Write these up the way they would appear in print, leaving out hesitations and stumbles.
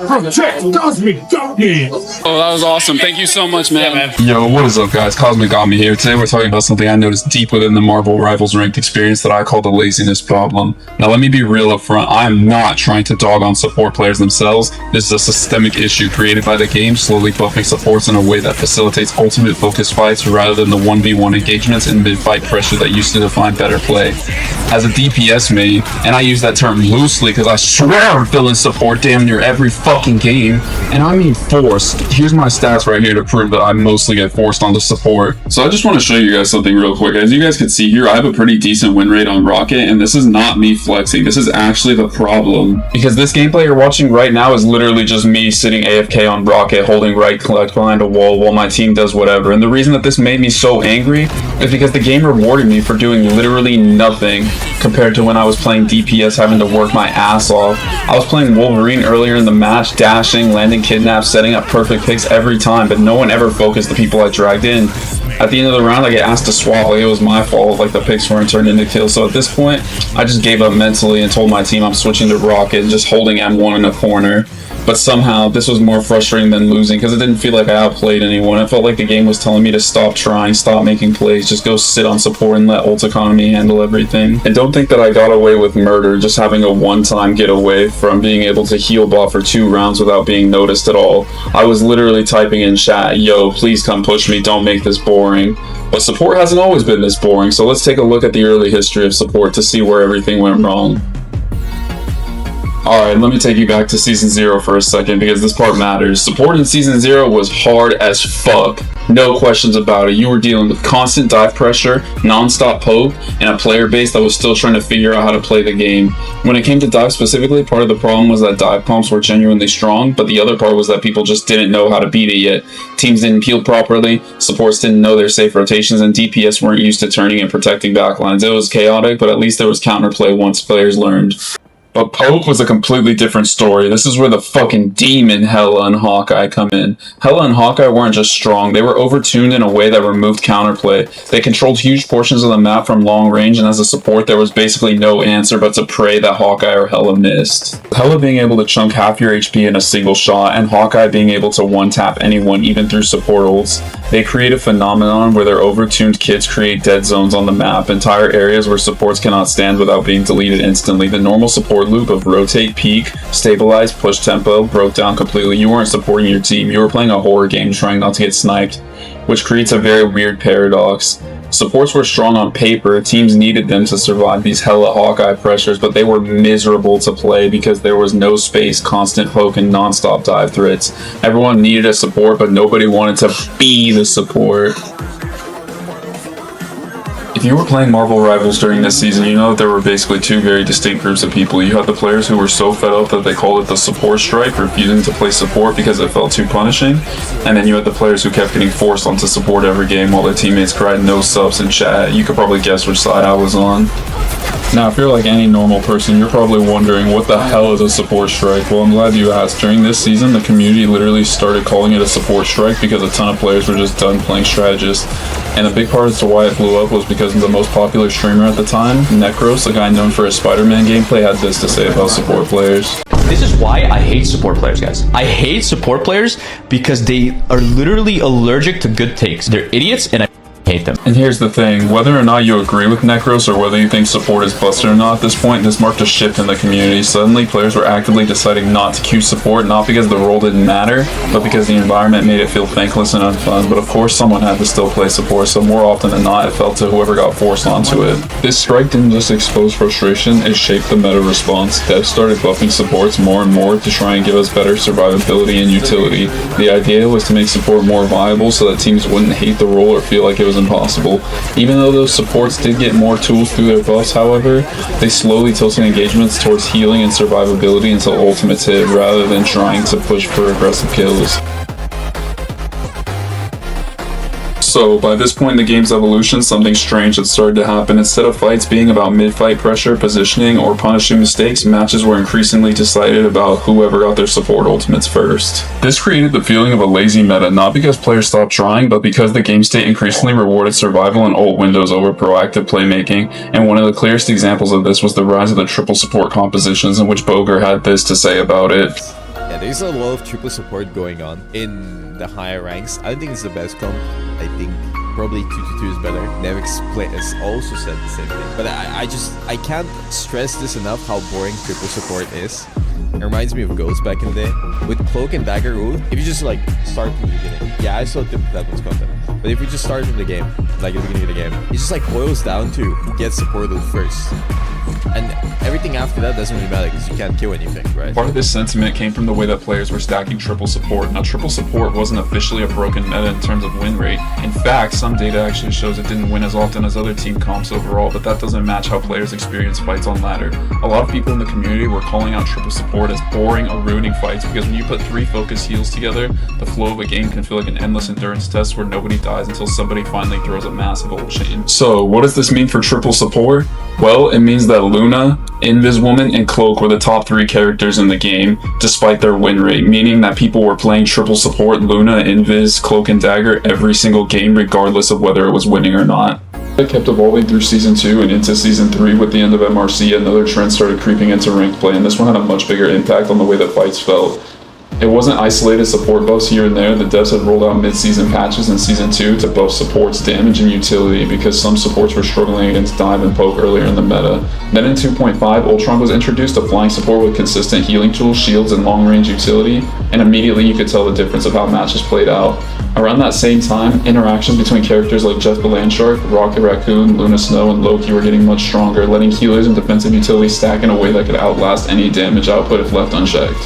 Protect Cosmic Donkey! Oh, that was awesome. Thank you so much, man. Yeah, man. Yo, what is up, guys? Cosmic got me here. Today we're talking about something I noticed deep within the Marvel Rivals ranked experience that I call the laziness problem. Now, let me be real up front. I am not trying to dog on support players themselves. This is a systemic issue created by the game, slowly buffing supports in a way that facilitates ultimate focus fights rather than the 1v1 engagements and mid-fight pressure that used to define better play. As a DPS main, and I use that term loosely because I swear I'm filling support damn near every fucking game, and I mean forced. Here's my stats right here to prove that I mostly get forced onto support. So I just want to show you guys something real quick. As you guys can see here, I have a pretty decent win rate on Rocket, and this is not me flexing. This is actually the problem. Because this gameplay you're watching right now is literally just me sitting AFK on Rocket, holding right click behind a wall while my team does whatever. And the reason that this made me so angry is because the game rewarded me for doing literally nothing compared to when I was playing DPS having to work my ass off. I was playing Wolverine earlier in the match, dashing, landing kidnaps, setting up perfect picks every time, but no one ever focused the people I dragged in. At the end of the round, I get asked to swap, like it was my fault, like the picks weren't turned into kills. So at this point, I just gave up mentally and told my team I'm switching to Rocket and just holding M1 in a corner. But somehow, this was more frustrating than losing because it didn't feel like I outplayed anyone. It felt like the game was telling me to stop trying, stop making plays, just go sit on support and let ult economy handle everything. And don't think that I got away with murder, just having a one-time getaway from being able to heal buff for 2 rounds without being noticed at all. I was literally typing in chat, yo, please come push me, don't make this boring. But support hasn't always been this boring, so let's take a look at the early history of support to see where everything went wrong. Alright, let me take you back to Season 0 for a second because this part matters. Support in Season 0 was hard as fuck. No questions about it. You were dealing with constant dive pressure, non-stop poke, and a player base that was still trying to figure out how to play the game. When it came to dive specifically, part of the problem was that dive pumps were genuinely strong, but the other part was that people just didn't know how to beat it yet. Teams didn't peel properly, supports didn't know their safe rotations, and DPS weren't used to turning and protecting backlines. It was chaotic, but at least there was counterplay once players learned. But poke was a completely different story. This is where the fucking demon Hela and Hawkeye come in. Hela and Hawkeye weren't just strong, they were overtuned in a way that removed counterplay. They controlled huge portions of the map from long range, and as a support there was basically no answer but to pray that Hawkeye or Hela missed. Hela being able to chunk half your HP in a single shot, and Hawkeye being able to one-tap anyone even through support ults. They create a phenomenon where their overtuned kits create dead zones on the map, entire areas where supports cannot stand without being deleted instantly. The normal support loop of rotate, peek, stabilize, push tempo broke down completely. You weren't supporting your team, you were playing a horror game trying not to get sniped, which creates a very weird paradox. Supports were strong on paper, teams needed them to survive these Hela Hawkeye pressures, but they were miserable to play because there was no space, constant poke, and non-stop dive threats. Everyone needed a support, but nobody wanted to be the support. If you were playing Marvel Rivals during this season, you know that there were basically 2 very distinct groups of people. You had the players who were so fed up that they called it the support strike, refusing to play support because it felt too punishing. And then you had the players who kept getting forced onto support every game while their teammates cried no subs in chat. You could probably guess which side I was on. Now, if you're like any normal person, you're probably wondering what the hell is a support strike? Well, I'm glad you asked. During this season, the community literally started calling it a support strike because a ton of players were just done playing strategists. And a big part as to why it blew up was because the most popular streamer at the time, Necros, a guy known for his Spider-Man gameplay, had this to say about support players. This is why I hate support players, guys. I hate support players because they are literally allergic to good takes. They're idiots and I hate them. And here's the thing, whether or not you agree with Necros or whether you think support is busted or not, at this point this marked a shift in the community. Suddenly players were actively deciding not to queue support, not because the role didn't matter, but because the environment made it feel thankless and unfun. But of course someone had to still play support, so more often than not it fell to whoever got forced onto it. This strike didn't just expose frustration, it shaped the meta response. Devs started buffing supports more and more to try and give us better survivability and utility. The idea was to make support more viable so that teams wouldn't hate the role or feel like it was impossible. Even though those supports did get more tools through their buffs, however, they slowly tilted engagements towards healing and survivability until ultimates hit, rather than trying to push for aggressive kills. So, by this point in the game's evolution, something strange had started to happen. Instead of fights being about mid-fight pressure, positioning, or punishing mistakes, matches were increasingly decided about whoever got their support ultimates first. This created the feeling of a lazy meta, not because players stopped trying, but because the game state increasingly rewarded survival and ult windows over proactive playmaking, and one of the clearest examples of this was the rise of the triple support compositions, in which Boger had this to say about it. Yeah, there's a lot of triple support going on in the higher ranks. I don't think it's the best comp. I think probably 2-2 is better. Nevix has also said the same thing. But I can't stress this enough how boring triple support is. It reminds me of Ghost back in the day. With Cloak and Dagger ult, if you just like start from the beginning. Yeah, I saw that one's content. But if you just start from the game, like at the beginning of the game, it just like boils down to who gets support ult first. And everything after that doesn't really matter because you can't kill anything, right? Part of this sentiment came from the way that players were stacking triple support. Now, triple support wasn't officially a broken meta in terms of win rate. In fact, some data actually shows it didn't win as often as other team comps overall, but that doesn't match how players experience fights on ladder. A lot of people in the community were calling out triple support as boring or ruining fights because when you put 3 focus heals together, the flow of a game can feel like an endless endurance test where nobody dies until somebody finally throws a massive ult chain. So, what does this mean for triple support? Well, it means that Luna, Inviswoman, and Cloak were the top 3 characters in the game, despite their win rate, meaning that people were playing triple support Luna, Invis, Cloak, and Dagger every single game, regardless of whether it was winning or not. It kept evolving through Season 2 and into Season 3 with the end of MRC. Another trend started creeping into ranked play, and this one had a much bigger impact on the way that fights felt. It wasn't isolated support buffs here and there. The devs had rolled out mid-season patches in Season 2 to buff support's damage and utility because some supports were struggling against dive and poke earlier in the meta. Then in 2.5, Ultron was introduced to flying support with consistent healing tools, shields, and long-range utility, and immediately you could tell the difference of how matches played out. Around that same time, interactions between characters like Jeff the Landshark, Rocket Raccoon, Luna Snow, and Loki were getting much stronger, letting healers and defensive utility stack in a way that could outlast any damage output if left unchecked.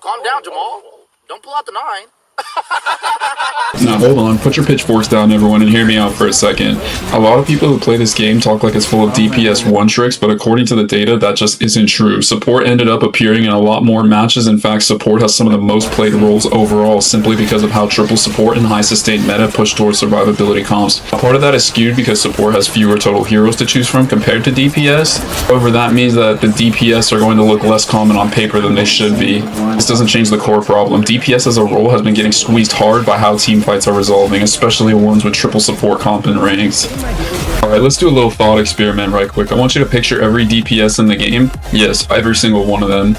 Calm down, Jamal. Don't pull out the 9. Now hold on, put your pitchforks down everyone and hear me out for a second. A lot of people who play this game talk like it's full of DPS 1 tricks, but according to the data, that just isn't true. Support ended up appearing in a lot more matches. In fact, support has some of the most played roles overall simply because of how triple support and high sustained meta push towards survivability comps. Part of that is skewed because support has fewer total heroes to choose from compared to DPS. However, that means that the DPS are going to look less common on paper than they should be. This doesn't change the core problem. DPS as a role has been getting squeezed hard by how team fights are resolving, especially ones with triple support comp and ranks. Alright, let's do a little thought experiment right quick. I want you to picture every DPS in the game. Yes, every single one of them.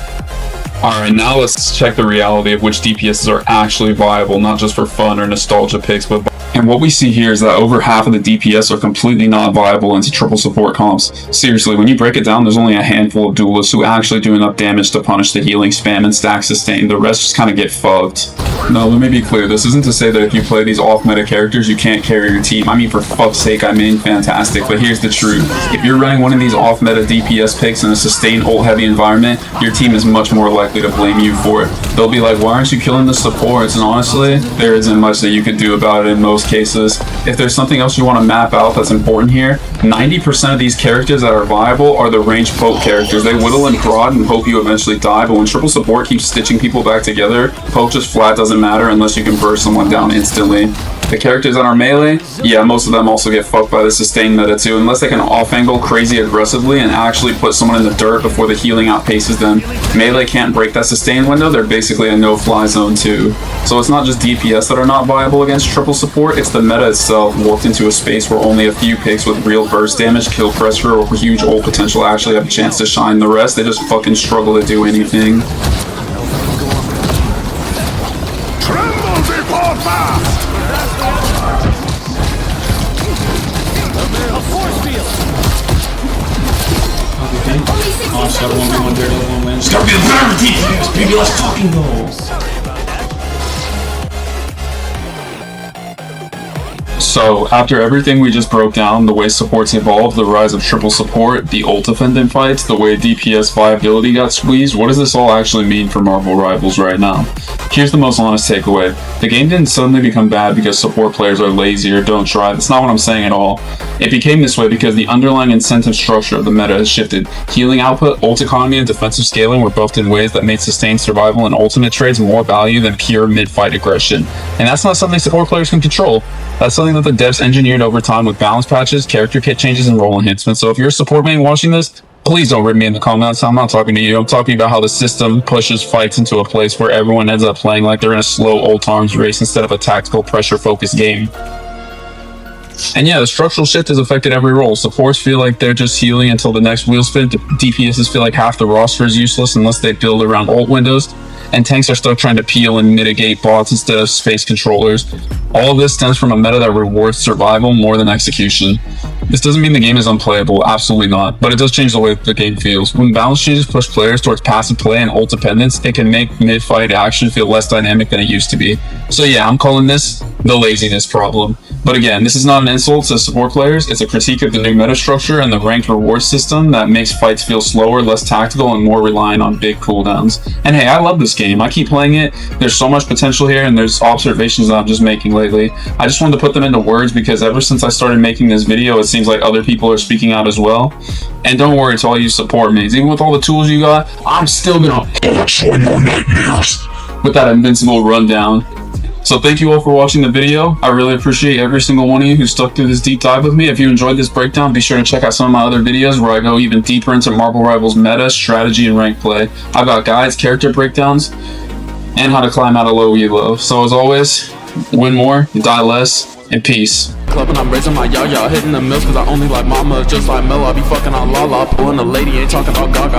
Alright, now let's check the reality of which DPSs are actually viable, not just for fun or nostalgia picks, but and what we see here is that over half of the DPS are completely not viable into triple support comps. Seriously, when you break it down, there's only a handful of duelists who actually do enough damage to punish the healing spam and stack sustain. The rest just kind of get fucked. Now, let me be clear, this isn't to say that if you play these off-meta characters, you can't carry your team. I mean, for fuck's sake, I mean fantastic, but here's the truth. If you're running one of these off-meta DPS picks in a sustained ult-heavy environment, your team is much more likely to blame you for it. They'll be like, why aren't you killing the supports? And honestly, there isn't much that you could do about it in most cases. If there's something else you want to map out that's important here, 90% of these characters that are viable are the ranged poke characters. They whittle and prod and hope you eventually die, but when triple support keeps stitching people back together, poke just flat doesn't matter unless you can burst someone down instantly. The characters that are melee, yeah, most of them also get fucked by the sustained meta too, unless they can off-angle crazy aggressively and actually put someone in the dirt before the healing outpaces them. Melee can't break that sustained window, they're basically a no-fly zone too. So it's not just DPS that are not viable against triple support, it's the meta itself warped into a space where only a few picks with real burst damage, kill pressure, or huge ult potential actually have a chance to shine. The rest, they just fucking struggle to do anything. Start being viability, baby. Let's fucking go. So, after everything we just broke down, the way supports evolved, the rise of triple support, the ult-dependent fights, the way DPS viability got squeezed, what does this all actually mean for Marvel Rivals right now? Here's the most honest takeaway. The game didn't suddenly become bad because support players are lazy or don't try. That's not what I'm saying at all. It became this way because the underlying incentive structure of the meta has shifted. Healing output, ult economy, and defensive scaling were buffed in ways that made sustained survival and ultimate trades more value than pure mid-fight aggression. And that's not something support players can control. That's something that the devs engineered over time with balance patches, character kit changes, and role enhancements. So if you're a support main watching this, please don't rip me in the comments. I'm not talking to you. I'm talking about how the system pushes fights into a place where everyone ends up playing like they're in a slow ult arms race instead of a tactical pressure-focused game. And yeah, the structural shift has affected every role. Supports feel like they're just healing until the next wheel spin. DPSs feel like half the roster is useless unless they build around ult windows. And tanks are stuck trying to peel and mitigate bots instead of space controllers. All of this stems from a meta that rewards survival more than execution. This doesn't mean the game is unplayable, absolutely not, but it does change the way the game feels. When balance changes push players towards passive play and ult dependence, it can make mid-fight action feel less dynamic than it used to be. So yeah, I'm calling this the laziness problem. But again, this is not an insult to support players, it's a critique of the new meta structure and the ranked reward system that makes fights feel slower, less tactical, and more reliant on big cooldowns. And hey, I love this game, I keep playing it, there's so much potential here, and there's observations that I'm just making lately. I just wanted to put them into words because ever since I started making this video, it seems like other people are speaking out as well. And don't worry to all you support mates, even with all the tools you got, I'm still gonna punch on your nightmares with that invincible rundown. So thank you all for watching the video. I really appreciate every single one of you who stuck through this deep dive with me. If you enjoyed this breakdown, be sure to check out some of my other videos where I go even deeper into Marble Rivals meta, strategy, and rank play. I've got guides, character breakdowns, and how to climb out of low elo. So as always, win more, die less, and peace. Club and I'm raising my yah-yah, hitting the mills cause I only like mama. Just like Mel, I be fucking on la-la, pulling a lady, ain't talking about gaga.